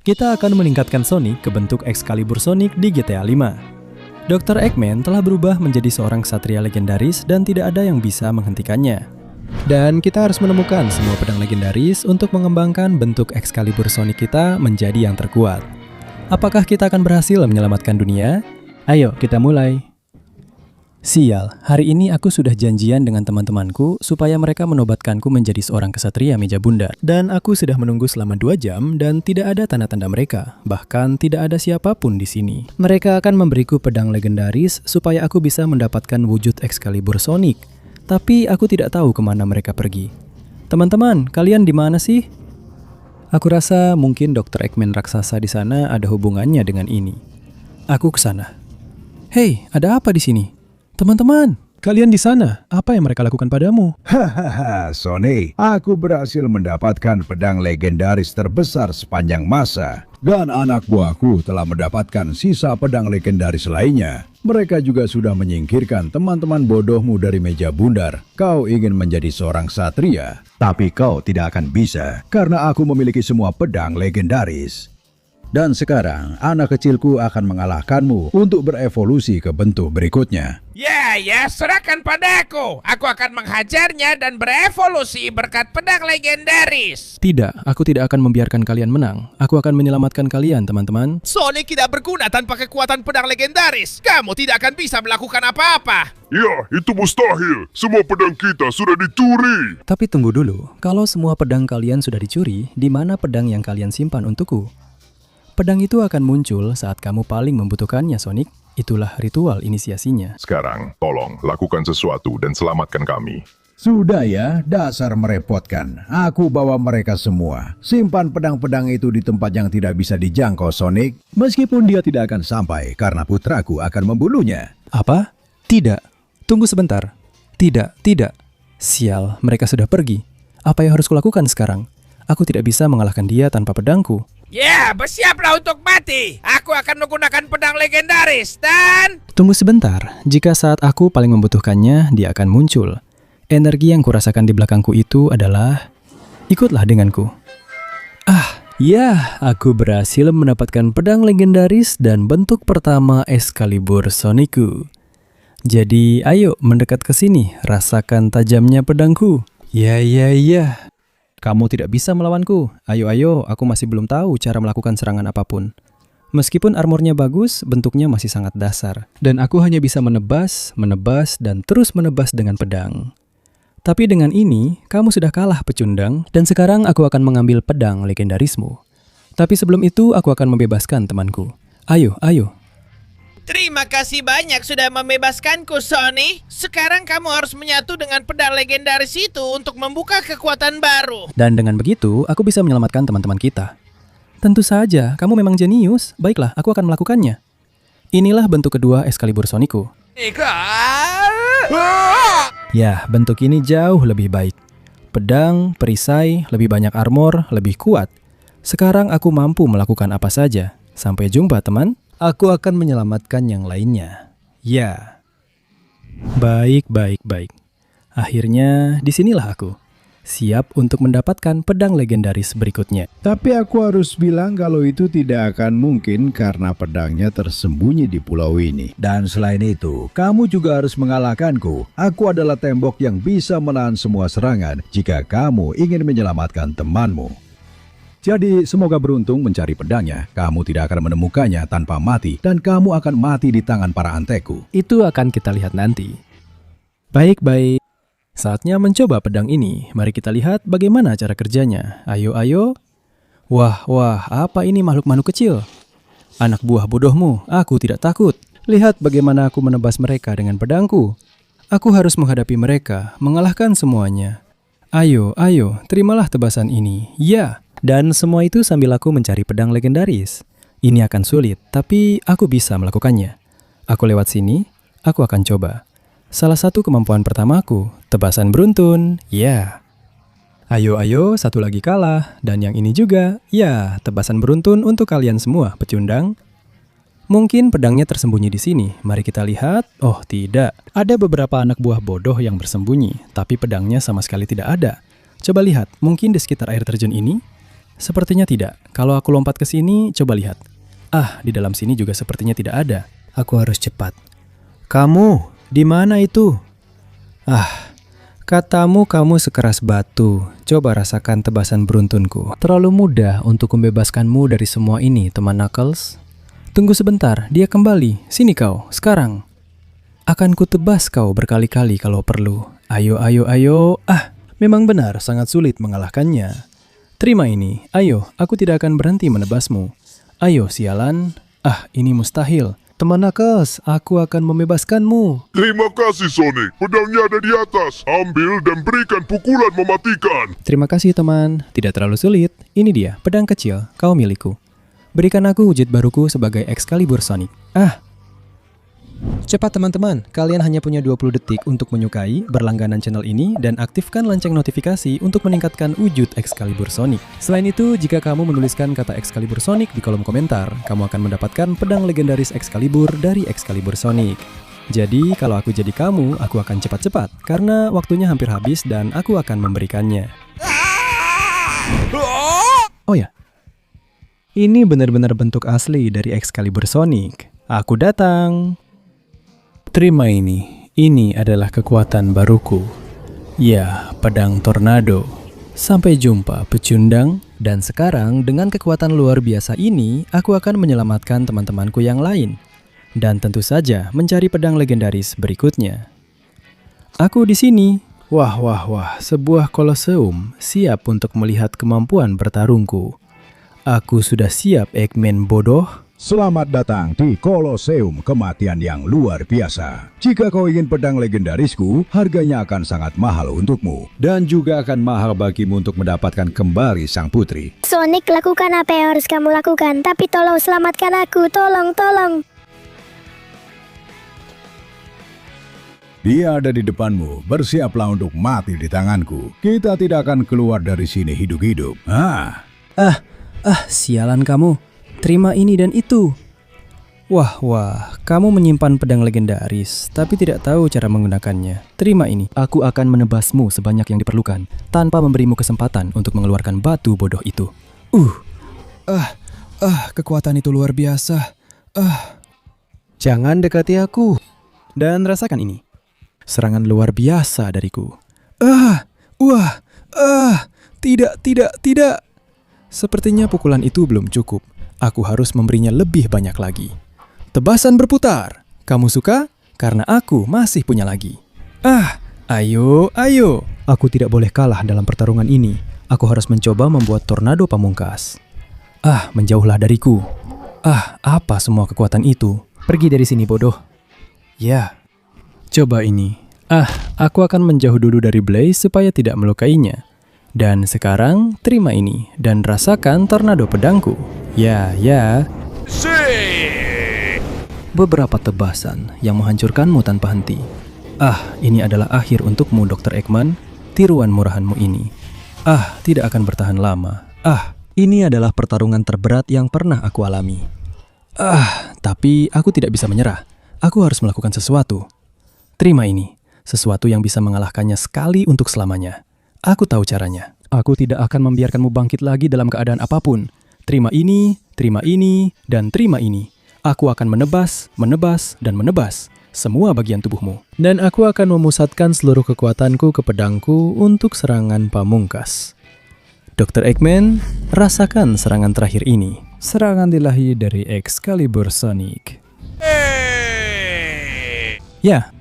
Kita akan meningkatkan Sonic ke bentuk Excalibur Sonic di GTA 5. Dr. Eggman telah berubah menjadi seorang ksatria legendaris dan tidak ada yang bisa menghentikannya. Dan kita harus menemukan semua pedang legendaris untuk mengembangkan bentuk Excalibur Sonic kita menjadi yang terkuat. Apakah kita akan berhasil menyelamatkan dunia? Ayo kita mulai. Sial, hari ini aku sudah janjian dengan teman-temanku supaya mereka menobatkanku menjadi seorang ksatria meja bundar. Dan aku sudah menunggu selama 2 jam dan tidak ada tanda-tanda mereka. Bahkan tidak ada siapapun di sini. Mereka akan memberiku pedang legendaris supaya aku bisa mendapatkan wujud Excalibur Sonic. Tapi aku tidak tahu kemana mereka pergi. Teman-teman, kalian di mana sih? Aku rasa mungkin Dr. Eggman raksasa di sana ada hubungannya dengan ini. Aku ke sana. Hei, ada apa di sini? Teman-teman, kalian di sana, apa yang mereka lakukan padamu? Hahaha, Sonic, aku berhasil mendapatkan pedang legendaris terbesar sepanjang masa. Dan anak buahku telah mendapatkan sisa pedang legendaris lainnya. Mereka juga sudah menyingkirkan teman-teman bodohmu dari meja bundar. Kau ingin menjadi seorang ksatria, tapi kau tidak akan bisa karena aku memiliki semua pedang legendaris. Dan sekarang, anak kecilku akan mengalahkanmu untuk berevolusi ke bentuk berikutnya. Ya, serahkan padaku. Aku akan menghajarnya dan berevolusi berkat pedang legendaris. Tidak, aku tidak akan membiarkan kalian menang. Aku akan menyelamatkan kalian, teman-teman. Sonic tidak berguna tanpa kekuatan pedang legendaris. Kamu tidak akan bisa melakukan apa-apa. Ya, itu mustahil. Semua pedang kita sudah dicuri. Tapi tunggu dulu, kalau semua pedang kalian sudah dicuri, di mana pedang yang kalian simpan untukku? Pedang itu akan muncul saat kamu paling membutuhkannya, Sonic. Itulah ritual inisiasinya. Sekarang, tolong lakukan sesuatu dan selamatkan kami. Sudah ya, dasar merepotkan. Aku bawa mereka semua. Simpan pedang-pedang itu di tempat yang tidak bisa dijangkau, Sonic. Meskipun dia tidak akan sampai karena putraku akan membunuhnya. Apa? Tidak. Tunggu sebentar. Tidak. Sial, mereka sudah pergi. Apa yang harus kulakukan sekarang? Aku tidak bisa mengalahkan dia tanpa pedangku. Ya, bersiaplah untuk mati. Aku akan menggunakan pedang legendaris dan... Tunggu sebentar. Jika saat aku paling membutuhkannya, dia akan muncul. Energi yang kurasakan di belakangku itu adalah... Ikutlah denganku. Ya, aku berhasil mendapatkan pedang legendaris dan bentuk pertama Excalibur Sonicku. Jadi, ayo mendekat ke sini, rasakan tajamnya pedangku. Ya. Kamu tidak bisa melawanku. Ayo, aku masih belum tahu cara melakukan serangan apapun. Meskipun armornya bagus, bentuknya masih sangat dasar. Dan aku hanya bisa menebas, dan terus menebas dengan pedang. Tapi dengan ini, kamu sudah kalah pecundang, dan sekarang aku akan mengambil pedang legendarismu. Tapi sebelum itu, aku akan membebaskan temanku. Ayo. Terima kasih banyak sudah membebaskanku, Sonic. Sekarang kamu harus menyatu dengan pedang legendaris itu untuk membuka kekuatan baru. Dan dengan begitu, aku bisa menyelamatkan teman-teman kita. Tentu saja, kamu memang jenius. Baiklah, aku akan melakukannya. Inilah bentuk kedua Excalibur Sonicku. Ya, bentuk ini jauh lebih baik. Pedang, perisai, lebih banyak armor, lebih kuat. Sekarang aku mampu melakukan apa saja. Sampai jumpa, teman. Aku akan menyelamatkan yang lainnya. Ya. Baik. Akhirnya, disinilah aku. Siap untuk mendapatkan pedang legendaris berikutnya. Tapi aku harus bilang kalau itu tidak akan mungkin karena pedangnya tersembunyi di pulau ini. Dan selain itu, kamu juga harus mengalahkanku. Aku adalah tembok yang bisa menahan semua serangan jika kamu ingin menyelamatkan temanmu. Jadi semoga beruntung mencari pedangnya. Kamu tidak akan menemukannya tanpa mati dan kamu akan mati di tangan para antekku. Itu akan kita lihat nanti. Baik. Saatnya mencoba pedang ini. Mari kita lihat bagaimana cara kerjanya. Ayo. Wah, apa ini makhluk-makhluk kecil? Anak buah bodohmu, aku tidak takut. Lihat bagaimana aku menebas mereka dengan pedangku. Aku harus menghadapi mereka, mengalahkan semuanya. Ayo, terimalah tebasan ini. Ya. Dan semua itu sambil aku mencari pedang legendaris. Ini akan sulit, tapi aku bisa melakukannya. Aku lewat sini, aku akan coba. Salah satu kemampuan pertamaku, tebasan beruntun, ya. Ayo, satu lagi kalah. Dan yang ini juga, ya, tebasan beruntun untuk kalian semua, pecundang. Mungkin pedangnya tersembunyi di sini. Mari kita lihat. Oh, tidak. Ada beberapa anak buah bodoh yang bersembunyi, tapi pedangnya sama sekali tidak ada. Coba lihat, mungkin di sekitar air terjun ini. Sepertinya tidak. Kalau aku lompat ke sini, coba lihat. Di dalam sini juga sepertinya tidak ada. Aku harus cepat. Kamu, di mana itu? Katamu kamu sekeras batu. Coba rasakan tebasan beruntunku. Terlalu mudah untuk membebaskanmu dari semua ini, teman Knuckles. Tunggu sebentar, dia kembali. Sini kau, sekarang. Akan kutebas kau berkali-kali kalau perlu. Ayo, ayo, ayo. Memang benar, sangat sulit mengalahkannya. Terima ini. Ayo, aku tidak akan berhenti menebasmu. Ayo, sialan. Ini mustahil. Teman Knuckles, aku akan membebaskanmu. Terima kasih Sonic, pedangnya ada di atas. Ambil dan berikan pukulan mematikan. Terima kasih teman, tidak terlalu sulit. Ini dia, pedang kecil, kau milikku. Berikan aku wujud baruku sebagai Excalibur Sonic. Cepat teman-teman, kalian hanya punya 20 detik untuk menyukai, berlangganan channel ini, dan aktifkan lonceng notifikasi untuk meningkatkan wujud Excalibur Sonic. Selain itu, jika kamu menuliskan kata Excalibur Sonic di kolom komentar, kamu akan mendapatkan pedang legendaris Excalibur dari Excalibur Sonic. Jadi, kalau aku jadi kamu, aku akan cepat-cepat, karena waktunya hampir habis dan aku akan memberikannya. Oh ya, ini benar-benar bentuk asli dari Excalibur Sonic. Aku datang. Terima ini adalah kekuatan baruku. Ya, pedang tornado. Sampai jumpa, pecundang. Dan sekarang, dengan kekuatan luar biasa ini, aku akan menyelamatkan teman-temanku yang lain. Dan tentu saja, mencari pedang legendaris berikutnya. Aku di sini. Wah, sebuah koloseum siap untuk melihat kemampuan bertarungku. Aku sudah siap, Eggman bodoh. Selamat datang di Koloseum Kematian yang luar biasa. Jika kau ingin pedang legendarisku, harganya akan sangat mahal untukmu. Dan juga akan mahal bagimu untuk mendapatkan kembali sang putri. Sonic, lakukan apa yang harus kamu lakukan. Tapi tolong selamatkan aku, tolong. Dia ada di depanmu, bersiaplah untuk mati di tanganku. Kita tidak akan keluar dari sini hidup-hidup. Sialan kamu. Terima ini dan itu. Wah, kamu menyimpan pedang legendaris, tapi tidak tahu cara menggunakannya. Terima ini. Aku akan menebasmu sebanyak yang diperlukan, tanpa memberimu kesempatan untuk mengeluarkan batu bodoh itu. Kekuatan itu luar biasa. Jangan dekati aku. Dan rasakan ini. Serangan luar biasa dariku. Tidak. Sepertinya pukulan itu belum cukup. Aku harus memberinya lebih banyak lagi. Tebasan berputar. Kamu suka? Karena aku masih punya lagi. Ayo. Aku tidak boleh kalah dalam pertarungan ini. Aku harus mencoba membuat tornado pamungkas. Menjauhlah dariku. Apa semua kekuatan itu? Pergi dari sini, bodoh. Ya. Coba ini. Aku akan menjauh dulu dari Blaze supaya tidak melukainya. Dan sekarang, terima ini dan rasakan tornado pedangku. Ya. Beberapa tebasan yang menghancurkanmu tanpa henti. Ini adalah akhir untukmu, Dr. Eggman. Tiruan murahanmu ini. Tidak akan bertahan lama. Ini adalah pertarungan terberat yang pernah aku alami. Tapi aku tidak bisa menyerah. Aku harus melakukan sesuatu. Terima ini. Sesuatu yang bisa mengalahkannya sekali untuk selamanya. Aku tahu caranya. Aku tidak akan membiarkanmu bangkit lagi dalam keadaan apapun. Terima ini, dan terima ini. Aku akan menebas, dan menebas semua bagian tubuhmu. Dan aku akan memusatkan seluruh kekuatanku ke pedangku untuk serangan pamungkas. Dr. Eggman, rasakan serangan terakhir ini. Serangan ilahi dari Excalibur Sonic. Ya.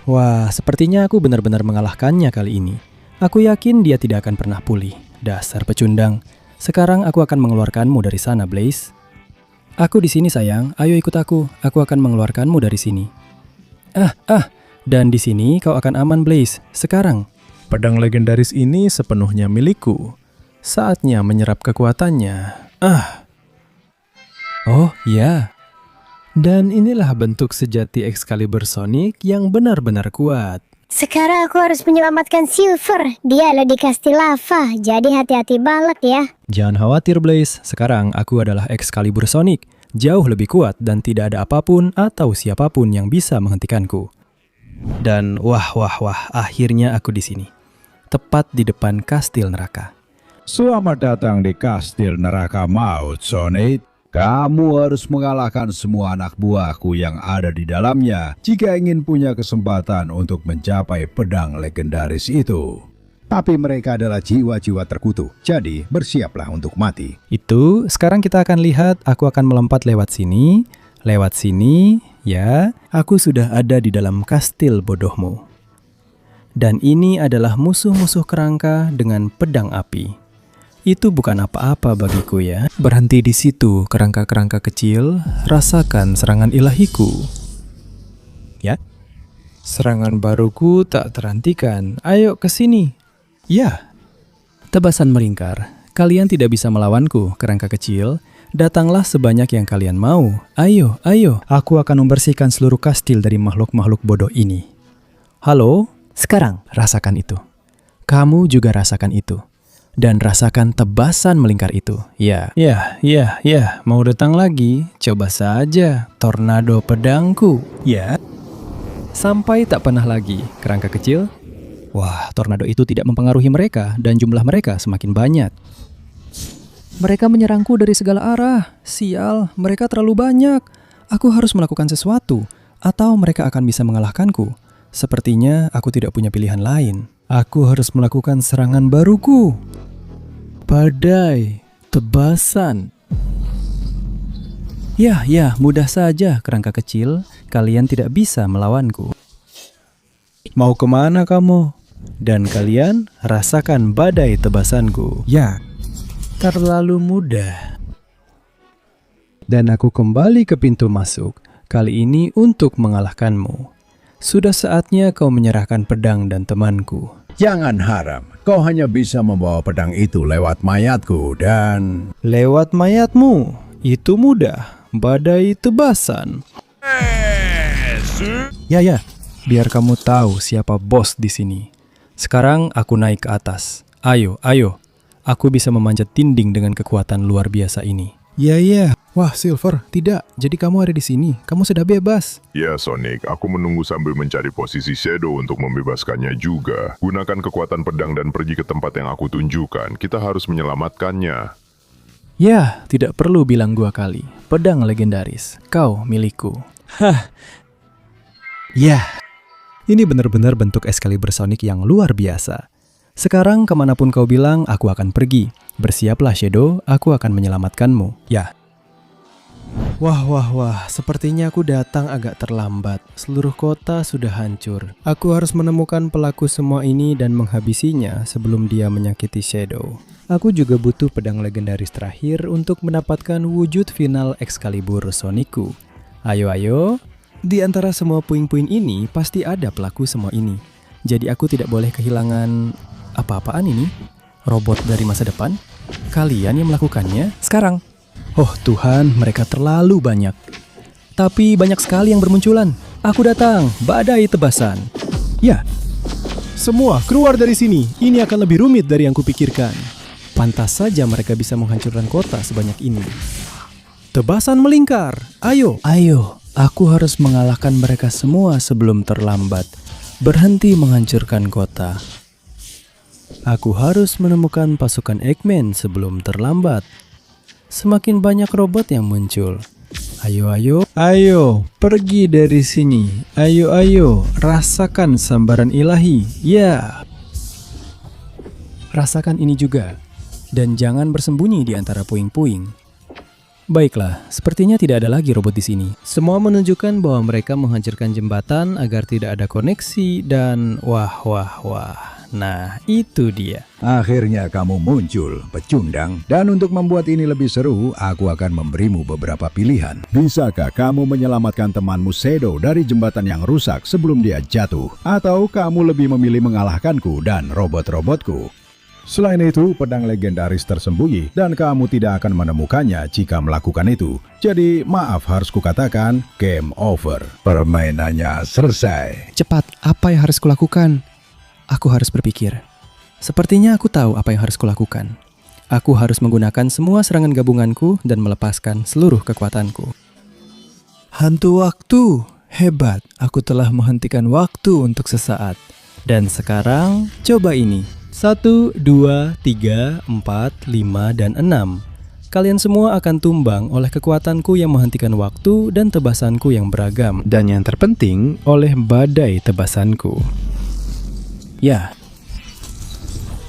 Wah, sepertinya aku benar-benar mengalahkannya kali ini. Aku yakin dia tidak akan pernah pulih. Dasar pecundang. Sekarang aku akan mengeluarkanmu dari sana, Blaze. Aku di sini, sayang. Ayo ikut aku. Aku akan mengeluarkanmu dari sini. Dan di sini kau akan aman, Blaze. Sekarang. Pedang legendaris ini sepenuhnya milikku. Saatnya menyerap kekuatannya. Oh, ya. Dan inilah bentuk sejati Excalibur Sonic yang benar-benar kuat. Sekarang aku harus menyelamatkan Silver. Dia ada di kastil lava, jadi hati-hati banget ya. Jangan khawatir, Blaze. Sekarang aku adalah Excalibur Sonic. Jauh lebih kuat dan tidak ada apapun atau siapapun yang bisa menghentikanku. Dan wah, akhirnya aku di sini. Tepat di depan kastil neraka. Selamat datang di kastil neraka maut, Sonic. Kamu harus mengalahkan semua anak buahku yang ada di dalamnya jika ingin punya kesempatan untuk mencapai pedang legendaris itu. Tapi mereka adalah jiwa-jiwa terkutuk, jadi bersiaplah untuk mati. Itu, sekarang kita akan lihat, aku akan melompat lewat sini, ya, aku sudah ada di dalam kastil bodohmu. Dan ini adalah musuh-musuh kerangka dengan pedang api. Itu bukan apa-apa bagiku ya. Berhenti di situ, kerangka-kerangka kecil, rasakan serangan ilahiku. Ya, serangan baruku tak terhentikan, ayo ke sini. Ya, tebasan melingkar. Kalian tidak bisa melawanku, kerangka kecil. Datanglah sebanyak yang kalian mau. Ayo, aku akan membersihkan seluruh kastil dari makhluk-makhluk bodoh ini. Halo, sekarang rasakan itu. Kamu juga rasakan itu. Dan rasakan tebasan melingkar itu. Ya, mau datang lagi? Coba saja, tornado pedangku. Ya, sampai tak pernah lagi, kerangka kecil. Wah, tornado itu tidak mempengaruhi mereka dan jumlah mereka semakin banyak. Mereka menyerangku dari segala arah. Sial, mereka terlalu banyak. Aku harus melakukan sesuatu, atau mereka akan bisa mengalahkanku. Sepertinya aku tidak punya pilihan lain. Aku harus melakukan serangan baruku. Badai, tebasan. Ya, mudah saja, kerangka kecil. Kalian tidak bisa melawanku. Mau kemana kamu? Dan kalian rasakan badai tebasanku. Ya, terlalu mudah. Dan aku kembali ke pintu masuk, kali ini untuk mengalahkanmu. Sudah saatnya kau menyerahkan pedang dan temanku. Jangan harap, kau hanya bisa membawa pedang itu lewat mayatku dan... Lewat mayatmu, itu mudah. Badai tebasan. Ya, biar kamu tahu siapa bos di sini. Sekarang aku naik ke atas. Ayo, aku bisa memanjat dinding dengan kekuatan luar biasa ini. Ya. Wah, Silver, tidak. Jadi kamu ada di sini. Kamu sudah bebas. Ya, Sonic, aku menunggu sambil mencari posisi Shadow untuk membebaskannya juga. Gunakan kekuatan pedang dan pergi ke tempat yang aku tunjukkan. Kita harus menyelamatkannya. Ya, tidak perlu bilang 2 kali. Pedang legendaris, kau milikku. Ya, ini benar-benar bentuk Excalibur Sonic yang luar biasa. Sekarang kemanapun kau bilang, aku akan pergi. Bersiaplah Shadow, aku akan menyelamatkanmu. Ya. Wah, sepertinya aku datang agak terlambat. Seluruh kota sudah hancur. Aku harus menemukan pelaku semua ini dan menghabisinya sebelum dia menyakiti Shadow. Aku juga butuh pedang legendaris terakhir untuk mendapatkan wujud final Excalibur Sonicku. Ayo. Di antara semua puing-puing ini, pasti ada pelaku semua ini. Jadi aku tidak boleh kehilangan... Apa-apaan ini? Robot dari masa depan? Kalian yang melakukannya sekarang? Oh Tuhan, mereka terlalu banyak. Tapi banyak sekali yang bermunculan. Aku datang, badai tebasan. Ya, semua keluar dari sini. Ini akan lebih rumit dari yang kupikirkan. Pantas saja mereka bisa menghancurkan kota sebanyak ini. Tebasan melingkar. Ayo. Aku harus mengalahkan mereka semua sebelum terlambat. Berhenti menghancurkan kota. Aku harus menemukan pasukan Eggman sebelum terlambat. Semakin banyak robot yang muncul. Ayo, pergi dari sini. Ayo, rasakan sambaran ilahi. Ya. Rasakan ini juga. Dan jangan bersembunyi di antara puing-puing. Baiklah, sepertinya tidak ada lagi robot di sini. Semua menunjukkan bahwa mereka menghancurkan jembatan agar tidak ada koneksi dan wah. Nah, itu dia. Akhirnya kamu muncul, pecundang. Dan untuk membuat ini lebih seru, aku akan memberimu beberapa pilihan. Bisakah kamu menyelamatkan temanmu Shadow dari jembatan yang rusak sebelum dia jatuh? Atau kamu lebih memilih mengalahkanku dan robot-robotku? Selain itu, pedang legendaris tersembunyi dan kamu tidak akan menemukannya jika melakukan itu. Jadi, maaf harus kukatakan, game over. Permainannya selesai. Cepat, apa yang harus kulakukan? Aku harus berpikir. Sepertinya aku tahu apa yang harus kulakukan. Aku harus menggunakan semua serangan gabunganku dan melepaskan seluruh kekuatanku. Hantu waktu, hebat. Aku telah menghentikan waktu untuk sesaat. Dan sekarang, coba ini. 1, 2, 3, 4, 5, dan 6. Kalian semua akan tumbang oleh kekuatanku yang menghentikan waktu dan tebasanku yang beragam. Dan yang terpenting, oleh badai tebasanku. Ya,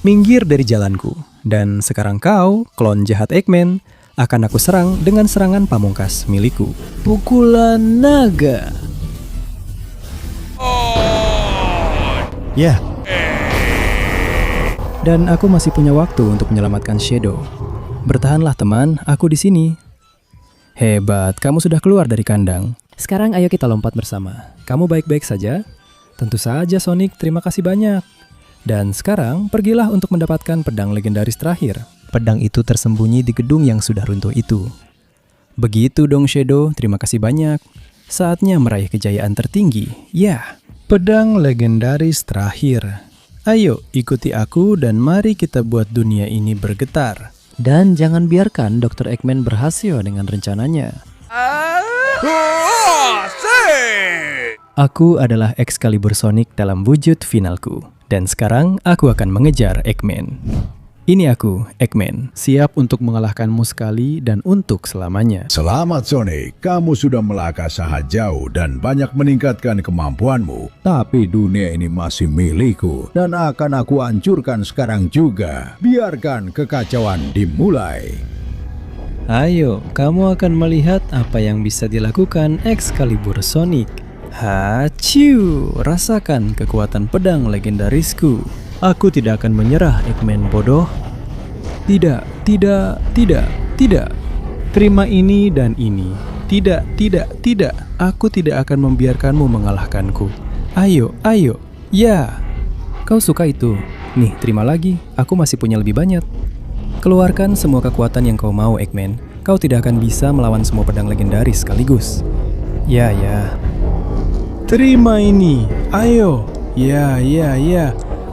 minggir dari jalanku. Dan sekarang kau, klon jahat Eggman, akan aku serang dengan serangan pamungkas milikku. Pukulan naga. Ya. Dan aku masih punya waktu untuk menyelamatkan Shadow. Bertahanlah teman, aku di sini. Hebat, kamu sudah keluar dari kandang. Sekarang ayo kita lompat bersama. Kamu baik-baik saja? Tentu saja Sonic, terima kasih banyak. Dan sekarang pergilah untuk mendapatkan pedang legendaris terakhir. Pedang itu tersembunyi di gedung yang sudah runtuh itu. Begitu dong Shadow, terima kasih banyak. Saatnya meraih kejayaan tertinggi. Ya, pedang legendaris terakhir. Ayo ikuti aku dan mari kita buat dunia ini bergetar. Dan jangan biarkan Dr. Eggman berhasil dengan rencananya. Aku adalah Excalibur Sonic dalam wujud finalku. Dan sekarang aku akan mengejar Eggman. Ini aku, Eggman, siap untuk mengalahkanmu sekali dan untuk selamanya. Selamat Sonic, kamu sudah melangkah sangat jauh dan banyak meningkatkan kemampuanmu. Tapi dunia ini masih milikku dan akan aku hancurkan sekarang juga. Biarkan kekacauan dimulai. Ayo, kamu akan melihat apa yang bisa dilakukan Excalibur Sonic. Haciu, rasakan kekuatan pedang legendarisku. Aku tidak akan menyerah, Eggman bodoh. Tidak. Terima ini dan ini. Tidak. Aku tidak akan membiarkanmu mengalahkanku. Ayo. Ya. Kau suka itu. Nih, terima lagi. Aku masih punya lebih banyak. Keluarkan semua kekuatan yang kau mau, Eggman. Kau tidak akan bisa melawan semua pedang legendaris sekaligus. Ya. Terima ini. Ayo. Ya.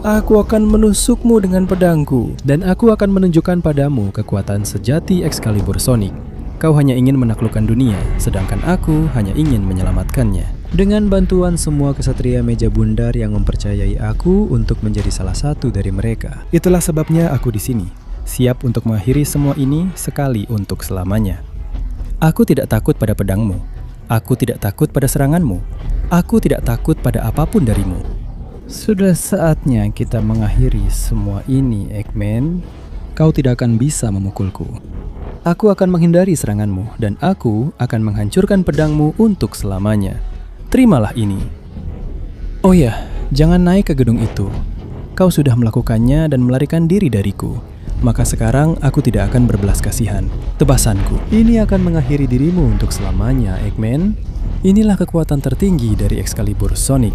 Aku akan menusukmu dengan pedangku, dan aku akan menunjukkan padamu kekuatan sejati Excalibur Sonic. Kau hanya ingin menaklukkan dunia, sedangkan aku hanya ingin menyelamatkannya. Dengan bantuan semua kesatria meja bundar yang mempercayai aku untuk menjadi salah satu dari mereka. Itulah sebabnya aku di sini, siap untuk mengakhiri semua ini sekali untuk selamanya. Aku tidak takut pada pedangmu. Aku tidak takut pada seranganmu. Aku tidak takut pada apapun darimu. Sudah saatnya kita mengakhiri semua ini, Eggman. Kau tidak akan bisa memukulku. Aku akan menghindari seranganmu, dan aku akan menghancurkan pedangmu untuk selamanya. Terimalah ini. Oh ya, jangan naik ke gedung itu. Kau sudah melakukannya dan melarikan diri dariku. Maka sekarang aku tidak akan berbelas kasihan. Tebasanku, ini akan mengakhiri dirimu untuk selamanya, Eggman. Inilah kekuatan tertinggi dari Excalibur Sonic.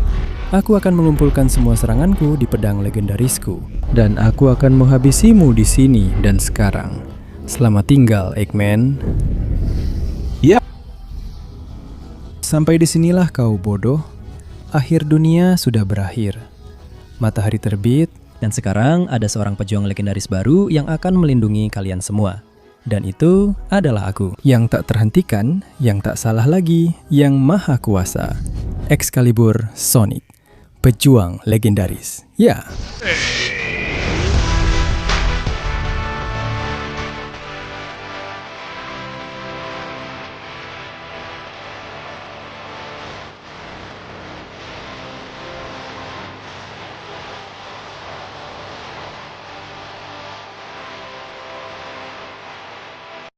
Aku akan mengumpulkan semua seranganku di pedang legendarisku. Dan aku akan menghabisimu di sini dan sekarang. Selamat tinggal, Eggman. Yap. Sampai disinilah kau bodoh. Akhir dunia sudah berakhir. Matahari terbit, dan sekarang ada seorang pejuang legendaris baru yang akan melindungi kalian semua. Dan itu adalah aku, yang tak terhentikan, yang tak salah lagi, yang maha kuasa. Excalibur Sonic, pejuang legendaris. Ya.